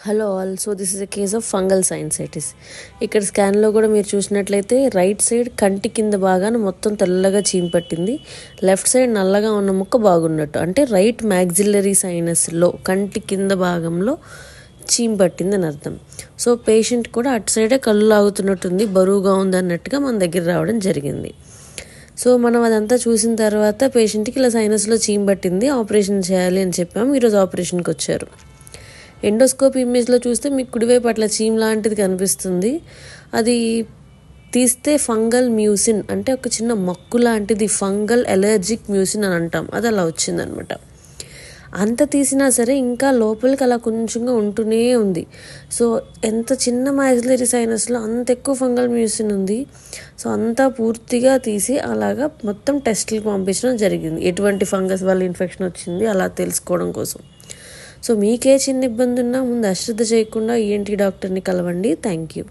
Hello all. So this is a case of fungal sinusitis. ఇక్కడ స్కాన్లో కూడా మీరు చూసినట్లయితే రైట్ సైడ్ కంటి కింద భాగాన మొత్తం తెల్లగా చీమ్ పట్టింది, లెఫ్ట్ సైడ్ నల్లగా ఉన్న ముక్క బాగున్నట్టు, అంటే రైట్ మ్యాగ్జిల్లరీ సైనస్లో కంటి కింద భాగంలో చీమ్ పట్టింది అని అర్థం. సో పేషెంట్ కూడా అటు సైడే కళ్ళు లాగుతున్నట్టుంది, బరువుగా ఉంది అన్నట్టుగా మన దగ్గర రావడం జరిగింది. సో మనం అదంతా చూసిన తర్వాత పేషెంట్కి ఇలా సైనస్లో చీమ్ పట్టింది, ఆపరేషన్ చేయాలి అని చెప్పాము. ఈరోజు ఆపరేషన్కి వచ్చారు. ఎండోస్కోప్ ఇమేజ్లో చూస్తే మీకు కుడివైపు అట్లా చీమ్ లాంటిది కనిపిస్తుంది. అది తీస్తే ఫంగల్ మ్యూసిన్, అంటే ఒక చిన్న మక్కు లాంటిది, ఫంగల్ ఎలర్జిక్ మ్యూసిన్ అని అంటాం, అది అలా వచ్చిందనమాట. అంత తీసినా సరే ఇంకా లోపలికి అలా కొంచెంగా ఉంటూనే ఉంది. సో ఎంత చిన్న మ్యాగ్జిలరీ సైనస్లో అంత ఎక్కువ ఫంగల్ మ్యూసిన్ ఉంది. సో అంతా పూర్తిగా తీసి అలాగా మొత్తం టెస్టులకు పంపించడం జరిగింది, ఎటువంటి ఫంగస్ వల్ల ఇన్ఫెక్షన్ వచ్చింది అలా తెలుసుకోవడం కోసం. సో మీకే చిన్న ఇబ్బంది ఉన్నా ముందు అశ్రద్ధ చేయకుండా ఈఎన్టీ డాక్టర్ని కలవండి. Thank you.